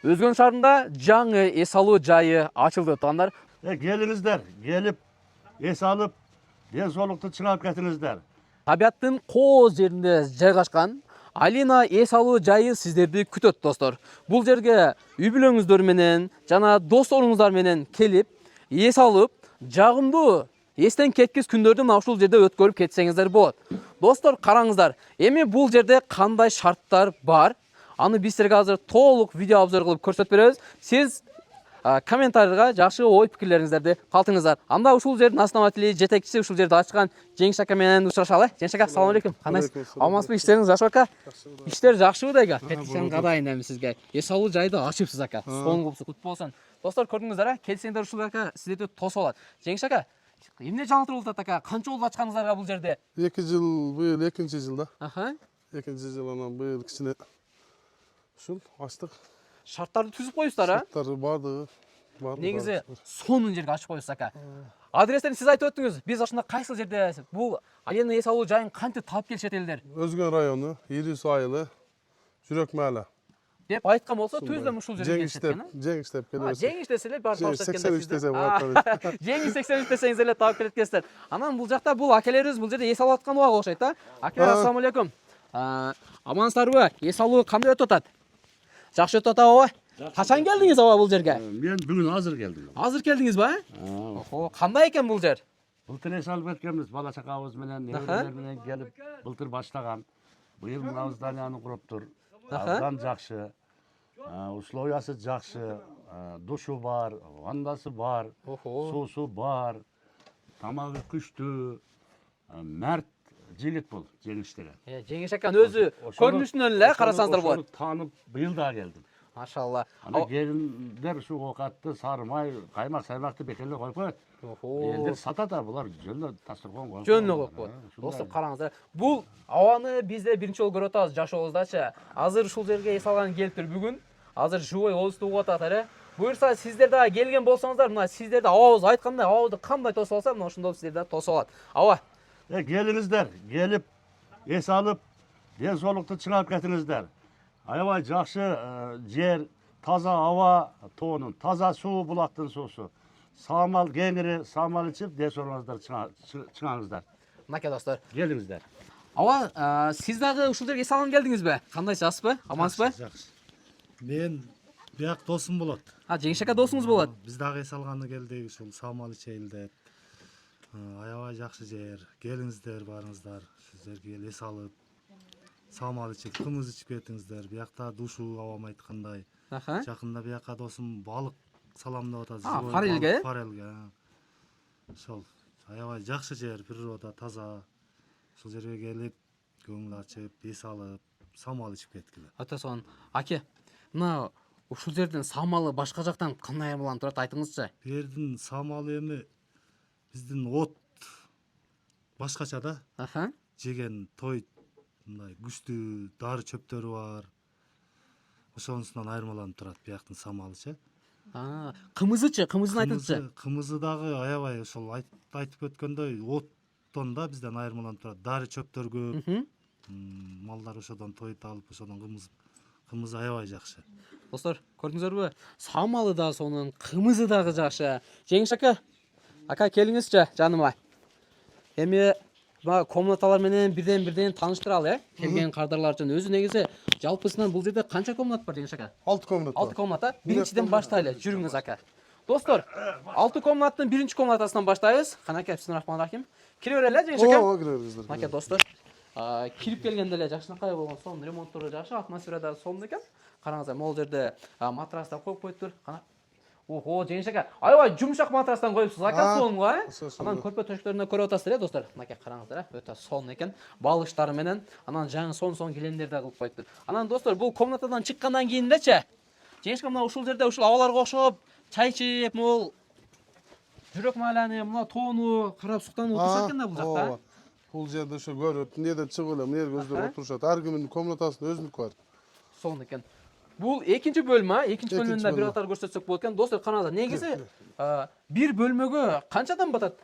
Өзгөн шаарында жаңы эс алуу жайы ачылды туугандар. Келиңиздер, келип, эс алып, ден соолукту чыңап кетиңиздер. Табиаттын кооз жеринде жайгашкан Алина эс алуу жайы сиздерди күтөт достор. Бул жерге үй бүлөңүздөр менен жана досторуңуздар менен келип, эс алып, жагымдуу эстен кеткис күндөрдү мына ушул жерде өткөрүп кетсеңиздер болот. Достор, караңыздар, эми бул жерде кандай шарттар бар? Аны биз силерге азыр толук видео обзор кылып көрсөтүп беребиз. Сиз комментарийга жакшы ой пикирлериңиздерди калтыңыздар. Анда ушул жердин основатели, жетекчиси ушул жерди ачкан Жеңиш ака менен учурашалы. Жеңиш ака, assalomu алейкум. Кандайсыз? Амансызбы? Иштериңиз жакшы ака? Иштер жакшыбы деги? Кетишен кадайын эми сизге. Эс алуу жайды ачыпсыз ака. Соңгусу кут болсун. Достор, көрдүңүздөр, келсеңдер ушул ака сиздерди тосуп алат. Жеңиш ака, эмне жаңылтырып атат ака? Канча жыл ачканыңыздарга бул жерде? 2 жыл, быйыл 2-нчи жылда. Аха. 2-нчи жыл анан быйыл кичине ушул ачтык. Шарттарды түзүп коюпсуздар, а? Шарттары бардыгы. Негизи сонун жерге ачып коюпсуз ака. Адрестерин сиз айтып өттүңүз. Биз ошондо кайсы жерде бул Алина эс алуу жайын кантип таап келишет элдер? Өзгөн району, Ирис айылы, Жүрөк маала. Деп айткан болсо түздөн ушул жерге келишет экен. Жеңиш деп келебиз. Жеңиш десе эле баары таап кеткен. 83 десе болот. Жеңиш 83 десеңиз эле таап келет экенсиздер. Анан бул жакта бул акелерибиз бул жерде эс алып аткан убак окшойт да. Акелер, assalomu алейкум. Амансыздарбы? Эс алуу кандай өтүп атат? Жакшы өтүп атабы? Качан келдиңиз аба бул жерге? Мен бүгүн азыр келдим. Азыр келдиңизби? Охо, кандай экен бул жер? Былтыр эс алып кеткенбиз, бала чакабыз менен, неберелер менен келип, былтыр баштаган. Быйыл мына зданияны куруптур. Абдан жакшы. Условиясы жакшы. Душу бар, вандасы бар, суусу бар. Тамагы күчтүү. Мәрт жигит бул, Жеңиш деген. Жеңиш аканын өзү көрүнүшүнөн эле карасаңыздар болот. Таанып, быйыл да келдим. Машалла. Ана келиндер ушу окатты, сары май, каймак, саймакты бекеле коюп коет. Элдер сатат, булар жөнүнө дасторкон коюп. Жөнүнө коюп коет. Достор, караңыздар. Бул абаны бизде биринчи жолу көрүп атабыз жашообуздачы. Азыр ушул жерге эс алган келиптир бүгүн. Азыр живой обузду угуп атат эле. Буюрса сиздер да келген болсоңуздар, мына сиздерди абабыз айткандай, абабызды кандай тосуп алса, мына ошондой сиздер да тосуп алат. Аба. Келиңиздер, келип, эс алып, ден соолукту чыңап кетиңиздер. Аябай жакшы жер, таза аба тоонун, таза суу, булактын суусу. Самал кеңири, самал ичип, ден соолугуңуздар чыңаңыздар. Мынакей достор. Келиңиздер. Аба, сиз дагы ушул жерге эс алган келдиңизби? Кандай, жакшысызбы? Амансызбы? Жакшы. Мен бияк досум болот. Жеңиш ака досуңуз болот. Биз дагы эс алганы келдик, ушул Самал ичейилде. Аябай жакшы жер. Келиңиздер, барыңыздар. Ушул жерге эс алып, самал ичип, кымыз ичип кетиңиздер. Биякта душу абам айткандай. Жакында бияка досум балык саламдап атат. Форельге? Форельге. Ошол аябай жакшы жер, природа таза. Ушул жерге келип, көңүл ачып, эс алып, самал ичип кеткиле. Өтө сонун. Аке, мына ушул жердин самалы башка жактан кандай айырмаланып турат, айтыңызчы. Бу жердин самалы эми биздин от башкача да. Жеген той мындай күчтүү дары чөптөрү бар. Ошонусунан айырмаланып турат бияктын самалычы. Кымызычы, кымызын айтыңызчы. Кымызы дагы аябай ошол айтып өткөндөй оттон да бизден айырмаланып турат. Дары чөптөр көп. Малдар ошодон тойду алып, ошодон кымызы аябай жакшы. Достор, көрдүңүздөрбү? Самалы да сонун, кымызы дагы жакшы. Жеңиш ака, келиңизчи жаныма. Эми комнаталар менен бирден тааныштыралы, келген кардарлар үчүн. Өзү негизи жалпысынан бул жерде канча комната бар, Жеңиш ака? 6 комната. 6 комната. Биринчиден баштайлы. Жүрүңүз ака. Достор, 6 комнаттын биринчи комнатасынан баштайбыз. Канакей, бисмиллахиррахманиррахим. Кире берели, Жеңиш ака. Ооба, киребиздер. Мынакей достор. Кирип келгенде эле жакшынакай болгон сонун ремонттору жакшы, атмосфера да сонун экен. Караңыздар, могул жерде матрастар коюп коюптур. Охо, Жеңиш ака, аябай жумшак матрастан коюпсуз ака, сонунго, Анан көрпө төшөктөрүнө көрүп атасыздар, достор. Мынакей караңыздар, өтө сонун экен. Балыштары менен, анан жаңы сонун килемдер да кылып коюптур. Анан достор, бул комнатадан чыккандан кийиндечи, Жеңиш ака, мына ушул жерде ушул абаларга окшоп, чай ичип, могул жүрөк мааланы, мына тоону карап суктанып отурушат экен да бул жакта. Бул жерде ошо көрүп, эмнеден чыгып эле, эмне көздөр отурушат. Ар кимдин комнатасында өзүнүкү бар. Сонун экен. Бул экинчи бөлмө, экинчи бөлмөнү да бир катар көрсөтсөк болот экен. Достор, караңыздар, негизи бир бөлмөгө канча адам батат?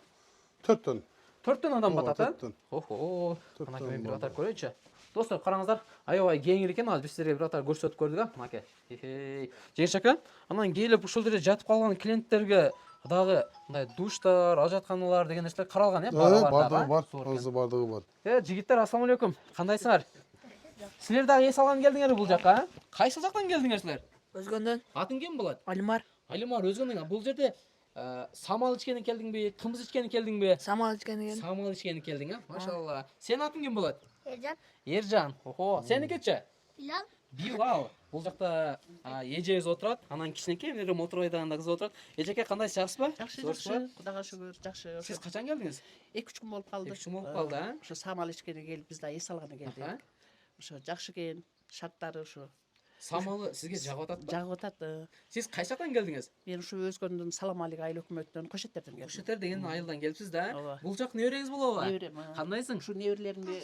4төн. 4төн адам батат, Төрттөн. Охо, анан мен бир катар көрөйүнчү. Достор, қараңыздар, аябай кеңир экен. Азыр биз силерге бир катар көрсөтүп көрдүк, а, маке. Жеңиш ака, анан келип ушул жерде жатып калган клиенттерге дагы мындай душтар, ажатканалар деген нерселер каралган, Бардыгы бар. Азыр бардыгы бар. Жигиттер, ассаламу алейкум. Кандайсыңар? Силер дагы эс алган келдиңерби бул жакка, а? Кайсы жактан келдиңер силер? Өзгөндөн Атың кем болот? Алимар Алимар, өзгөндөн. Бул жерде самал ичкени келдиңби, кымыз ичкени келдиңби? самал ичкен Самал ичкени келдиң, а? Машалла. Сенин атың кем болот? Ержан. Ержан. Охо, сеникичи? Билал. Билал. Бул жакта эжебиз отурат, анан кичинекей эле отурайдаган кыз отурат. Эжеке, кандайсыз, жакшысызбы? жакшы Зорсузбу? жакшы кудайга шүгүр жакшы. Сиз качан келдиңиз? 2-3 күн болуп калды. 2-3 күн болуп калды, а? Ошо самал ичкени келип биз да эс алганы келдик. Ошо жакшы экен, шарттары ошо Самалы сизге жагып атат? жагып атат. Сиз кайсы жактан келдиңиз? Мен ушу Өзгөндөн Салам алейк айыл өкмөттөн Кошеттерден келдим. Кошетер деген айылдан келипсиз да? Ооба. Бул жак небереңиз болобу? Неберем. Кандайсың? Ушу неберлеримди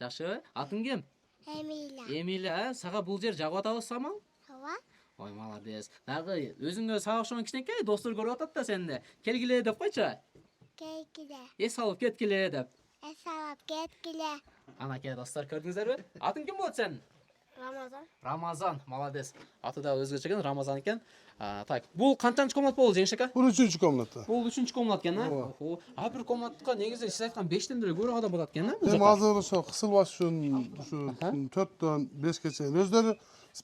Жакшыбы? Атың кем? Эмиля. Эмиля, сага бул жер жагып атабы самал? Хава. Ой, молодец. Дагы өзүңдө сага окшогон кичинекей достор көрүп атат да сени. Келгиле деп койчу. Келгиле. Эс алып кеткиле деп. Эсалап кеткиле. Анакей достор, көрдүңүздөрбү? Атың ким болот сенин? Рамазан. Рамазан, молодец. Аты да өзгөчө экен, Рамазан экен. Так, бул канчанчы комнат болду, Жеңиш ака? Бул 3-чү комната. Бул 3-чү комнат экен, а? Бир комнатка негизи сиз айткан 5тен деле көбүрөөк адам болот экен, а? Эми азыр ошо кысылбаш үчүн ушу 4төн 5ке чейин өздөрү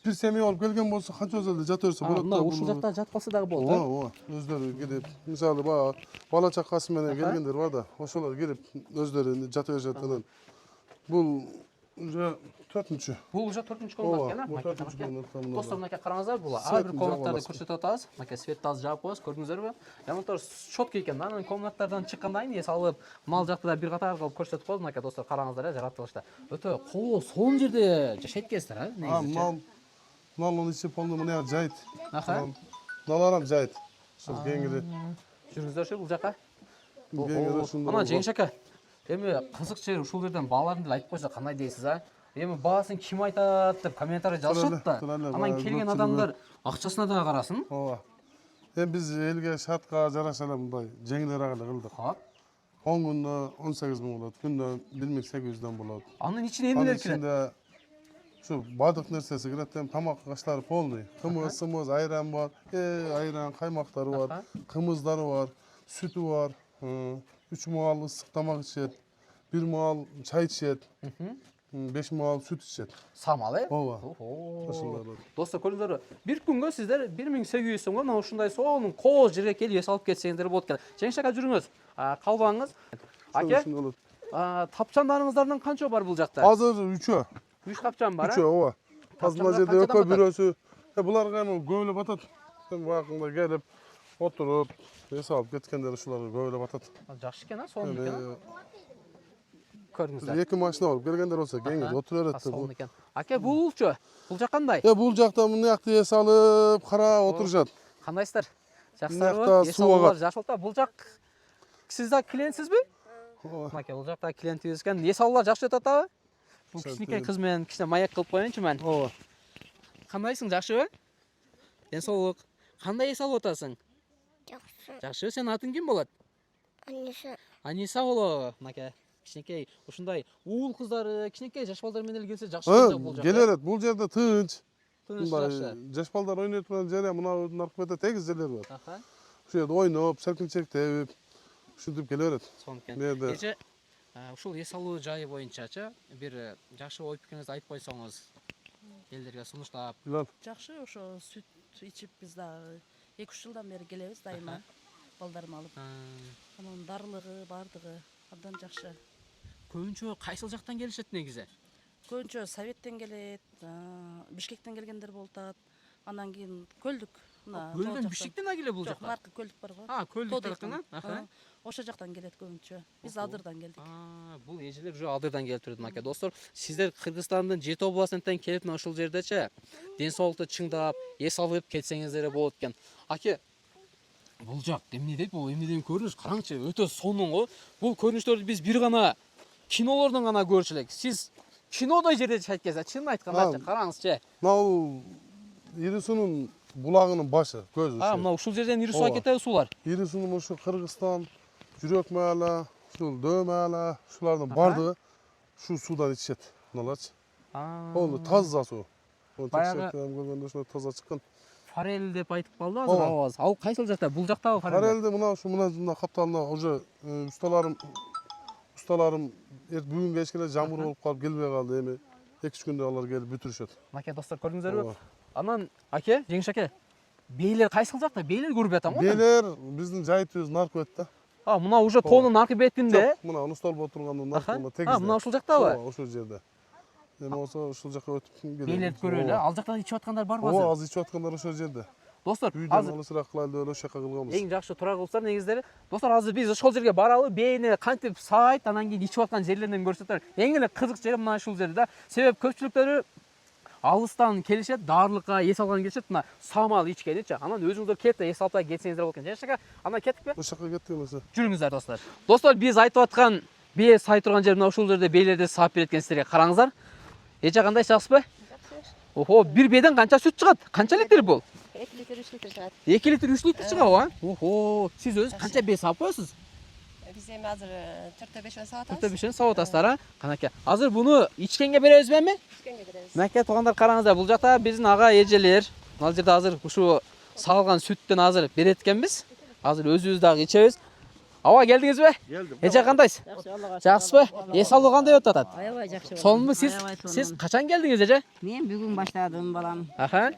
бир семья болуп келген болсо канча өзөлдө жата берсе болот Мына ушул жакта жатып калса дагы болот, а? Ооба, өздөрү кирип, мисалы баягы бала чакасы менен келгендер бар да, ошолор кирип өздөрү жата беришет анан. Бул уже 4-чү. Бул уже 4-чү комнат экен, а? Бул 4-чү комнатта мына. Достор, мынакей караңыздар, бул ар бир комнаттарды көрсөтүп атабыз. Мынакей светти азыр жаап коебуз, көрдүңүздөрбү? Ремонттор четкий экен. Анан комнаттардан чыккандан кийин эс алып, мал жакты да бир катар кылып көрсөтүп коебуз. Мынакей достор, караңыздар, жараткылышта. Өтө коо, сонун жерде жашайт экенсиздер, а? Негизи. Мал ичип болду мына жайт. Аха. Наларам жайт. Ошол кеңири. Жүрүңүздөрчү бул жака. Кеңири ушундай. Ана Жеңиш ака, эми кызык жери ушул жерден бааларын деле айтып койсо кандай дейсиз, а? Эми баасын ким айтат деп комментарий жазышат да. Анан келген адамдар акчасына дагы карасын. Ооба. Эми биз элге шартка жараша эле мындай жеңилирээк эле кылдык. 10 күндө 18 000 болот, күндө 1800дөн болот. Анын ичине эмнелер кирет? Ичинде ушу баардык нерсеси кирет, эми тамак аштары полный. Кымыз, сымыз, айран бар, айран, каймактары бар, кымыздары бар, сүтү бар. 3 маал ысык тамак ичет, 1 маал чай ичет, 5 маал сүт ичет. Самал, э? Ооба. Ошондой болот. Достор, көрдүңүздөрбү? Бир күнгө сиздер 1800 сомго мына ушундай сонун кооз жерге келип эс алып кетсеңиздер болот экен. Жеңиш ака, жүрүңүз. Калбаңыз. Аке, тапчандарыңыздардан канча бар бул жакта? Азыр 3-ө. 3 тапчан бар, 3-ө, ооба. Азыр мына жерде Тапчандар экөө канчадан бирөөсү. Буларга эми көбөлөп атат. Эми багында келип, отуруп, эс алып кеткендер ушуларга көбөлөп атат. Жакшы экен, а, сонун экен. Көрдүңүздөр. 2 машина алып келгендер болсо кеңири отура берет. Сонун экен. Аке, булчу? Бул жак кандай? Бул жакта мына жакты эс алып, карап отурушат. Кандайсыздар? Мына Жакшысызбы? жакта Эс суу алуулар агат. жакшылыкта. Бул жак сиз да клиентсизби? Аке, бул жакта клиентибиз экен. Эс алуулар жакшы өтүп атабы? Бул кичинекей кыз менен кичине маяк кылып коеюнчу мен. Ооба. Кандайсың, жакшыбы? Ден соолук. Кандай эс алып атасың? Жакшы. Жакшы, сенин атың ким болот? Аниса. Аниса болобу? Мынакей кичинекей ушундай уул кыздары, кичинекей жаш балдар менен келсе жакшы болот бул жакта. Келерет. Бул жерде тынч. Тыныч, жакшы. Жаш балдар ойнойт турган жери мына аркы бетте тегиз жерлер бар. Аха. Ушул жерде ойноп, серпинчек тебип, ушинтип келерет. Сонун экен. Мерде. Эже, ушул эс алуу жайы боюнчачы бир жакшы ой пикириңизди айтып койсоңуз элдерге сунуштап. жакшы ошо сүт ичип биз дагы 2-3 жылдан бери келебиз дайыма балдарымды алып. Анын дарылыгы, бардыгы абдан жакшы. Көбүнчө кайсыл жактан келишет негизи? Көбүнчө Советтен келет, Бишкектен келгендер болуп атат. Анан кийин Көлдүк. Көлдөн Бишкектен келе бул жакка. Наркы Көлдүк барбы? Көлдүк тарапынан. Ошо жактан келет көбүнчө. Биз Адырдан келдик. Бул эжелер уже Адырдан келип турду, аке. Достор, сиздер Кыргызстандын Жети областынан келип мына ушул жердечи ден соолукту чыңдап, эс алып кетсеңиздер болот экен. Аке, бул жак эмне дейт? Бул эмне деген көрүнүш? Караңчы, өтө сонун го. Бул көрүнүштөрдү биз бир гана кинолордон гана көрчү элек. Сиз кинодой жерде жашайт экенсиз, чынын айткандачы, караңызчы. Мына ири суунун булагынын башы, көзү. Мына ушул жерден ири суу кетеби суулар? Ири суунун ушу Кыргызстан, Жүрөк маала, ушул Дөө маала, ушулардын бардыгы ушул суудан ичишет. мыналарчы. Aa. Полный таза суу. Onu Баягы- текшертем көргөндө ошо таза чыккан. Форель деп айтып калды азыр Ооба. аваз. Ал кайсыл жакта? Бул жактабы форель? Паралелде мына капталына уже ustalarım бүгүн кечке жамгыр болуп калып келбей калды. Эми 2-3 күндө алар келип бүтүрүшөт. Маке достор көрдүңүздөрбү? Ооба. Анан аке, жеңиш аке. Бейлер кайсыл жакта? Бейлер көрүп атам го. Белер биздин жайытыбыз наркы да. Мына уже тоонун наркы бетинде. Мына устолбо турган наркы тегиз. Мына ушул жактабы? Ооба, ошол жерде. Эми болсо ушул жака өтүп ким келет? Бейлерди көрөлү. Ал жакта ичип аткандар барбы Ооба, азыр? азыр ичип аткандар ошол жерде. Достор, Үйдөн азыр алысыраак кылайлы деп ошол жака кылганбыз. эң жакшы тура кылыптар негиздери. Достор, азыр биз ошол жерге баралы, бейни кантип сайт, анан кийин ичип аткан жерлерден көрсөтөр. Эң эле кызык жери мына ушул жерде да. Себеп көпчүлүктөрү алыстан келишет, даарылыкка эс алган келишет, мына самал ичкеничи. Анан өзүңүздөр келип эс алып кетсеңиздер болот экен. Жашака, анан кеттикпи? Ошол жака кеттик эмесе. Жүрүңүздөр достор. Достор, биз айтып аткан бие сай турган жер мына ушул жерде биелерди саап берет экен силерге. Караңыздар. Эже кандай, жакшысызбы? Охо, бир биеден канча сүт чыгат? Канча литр бул? 2 литр 3 литр чыгат. 2 литр 3 литр чыгабы? Охо, сиз өзүңүз канча бие саап коесуз? Биз эми азыр 4-5 саат атабыз. 4-5 саат атасыздар, а? Канаке. Азыр буну ичкенге беребизби эми? Ичкенге беребиз. Мынакей туугандар, караңыздар, бул жакта биздин ага эжелер, ал жерде азыр ушу салган сүттөн азыр берет экенбиз. Азыр өзүбүз дагы ичебиз. Аба, келдиңизби? Келдим. Эже кандайсыз? Жакшысызбы? Эс алуу кандай өтүп атат? Аябай жакшы. Сонунбу сиз качан келдиңиз, эже? Мен бүгүн баштадым балам. Аха.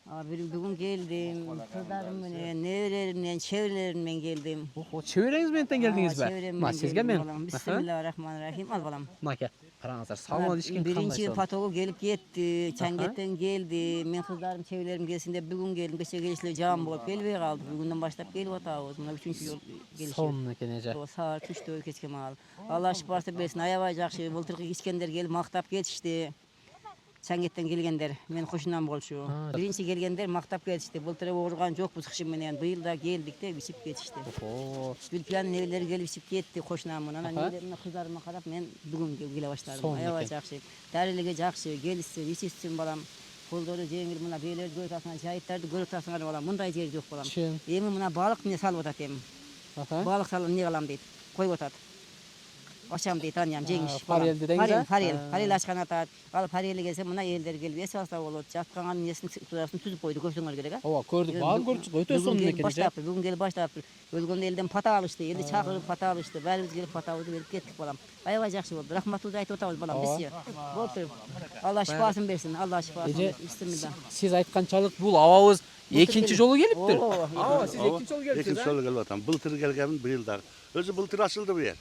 Бүгүн келдим. Кыздарым менен, неберелерим менен, чеберлерим менен келдим. Охо, чебереңиз менен келдиңизби? Мына сизге мен. Бисмиллахиррахманиррахим. Ал балам. Мынакей, караңыздар, салмал ичкен кандай Биринчи сон. потогу келип кетти. Чаңгеттен келди. Мен кыздарым, чеберлерим келсин деп бүгүн келдим. Кече келишиле жам болуп келбей калды. Бүгүндөн баштап келип атабыз. Мына 3-чү жол келишип. Сонун экен эже. Саат 3-тө кечке маал. Алла шифасы берсин. Аябай жакшы. Былтыркы ичкендер келип мактап кетишти. Чаңгеттен келгендер, мен кошунам болчу. Биринчи келгендер мактап кетишти. Былтыр ооруган жокпуз кышым менен. Быйыл да келдик деп ичип кетишти. Охо. Гүлпиянын небелери келип ичип кетти кошунам. Анан небелериме кыздарыма карап мен бүгүн келе баштадым. Аябай жакшы. Дарылыгы жакшы, келишсин, ичишсин балам. Колдору жеңил, мына биелерди көрүп атасыңар, жайыттарды көрүп атасыңар балам. Мындай жер жок балам. Эми мына балык эмне салып атат эми. Балык салып эмне кылам дейт. Коюп атат. Ачам дейт аням жеңиш. Форельди деңиз, Форель ачкан атат. Ал форели келсе мына элдер келип эс алса болот. Жаткан несин түзүп койду, көрсөңөр керек, а? Ооба, көрдүк, баарын көрдүк. Өтө сонун экен эже. Бүгүн келип баштап, өлгөн элден пата алышты, элди чакырып пата алышты. Баарыбыз келип патабызды берип кеттик балам. Аябай жакшы болду. Рахматыңызды айтып атабыз балам, бизге. Болуптур. Алла шифасын берсин, Алла шифасын берсин. Бисмилла. Сиз айтканчалык бул абабыз экинчи жолу келиптир. Ооба, сиз экинчи жолу келипсиз. Экинчи жолу келип атам. Былтыр келгенмин, быйыл дагы. Өзү былтыр ачылды бу жер.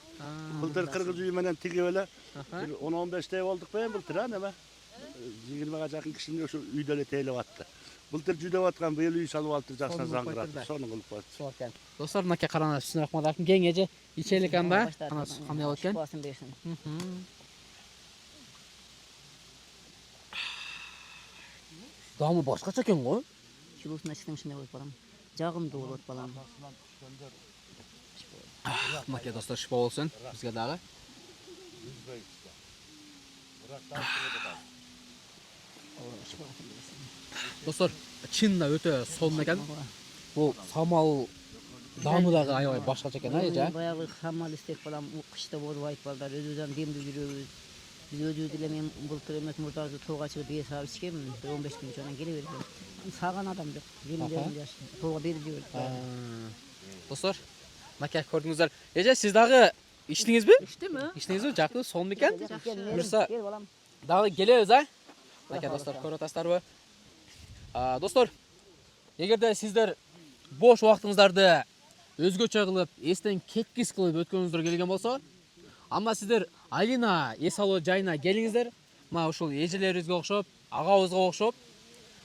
Былтыр кыргыз үйү менен тигип эле 10-15 болдук бен былтыр, а неме? 20га жакын кишини ошо үйдө эле тейлеп атты. Былтыр жүдөп аткан, быйыл үй салып алыптыр, жакшына заңгырат. Сону кылып коет. Достор, мынакей караңыздар, бисмиллахиррахманиррахим. Кең эже ичелик анда. Кандай болот экен? Шифасын берсин. Дамы башкача экен го. Чулусуна чыктым ушундай болот балам. Жагымдуу болот балам. Мынакей достор, шифа болсун бизге дагы. Достор, чынында өтө сонун экен. Бул самал дамы дагы аябай башкача экен, эже. Баягы самал истеп балам, кышта болбойт балдар, өзүбүздөн демди жүрөбүз. Биз өзүбүз деле мен былтыр эмес мурдагы тоого чыгып бие саап ичкенмин, 15 күн жана келе бердим. Саган адам жок, келиндерим жаш, тоого берип жиберди. Достор, мынакей көрдүңүздөр. Эже, сиз дагы ичтиңизби? Иштиме? Иштиңизби? Жакты, сонун экен. Буюрса Кел балам. дагы келебиз, а? Мынакей достор, көрүп атасыздарбы? Достор, эгерде сиздер бош убактыңыздарды өзгөчө кылып, эстен кеткис кылып өткөнүңүздөр келген болсо, анда сиздер Алина эс алуу жайына келиңиздер. Мына ушул эжелерибизге окшоп, агабызга окшоп,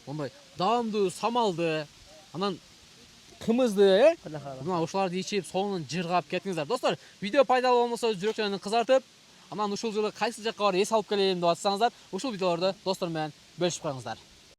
мондай даамдуу самалды, анан кымызды, мына ушуларды ичип, сонун жыргап кетиңиздер. Достор, видео пайдалуу болмосо жүрөктөрүңүздү кызартып, анан ушул жылы кайсы жакка барып эс алып келейин деп атсаңыздар, ушул видеолорду достор менен бөлүшүп коюңуздар.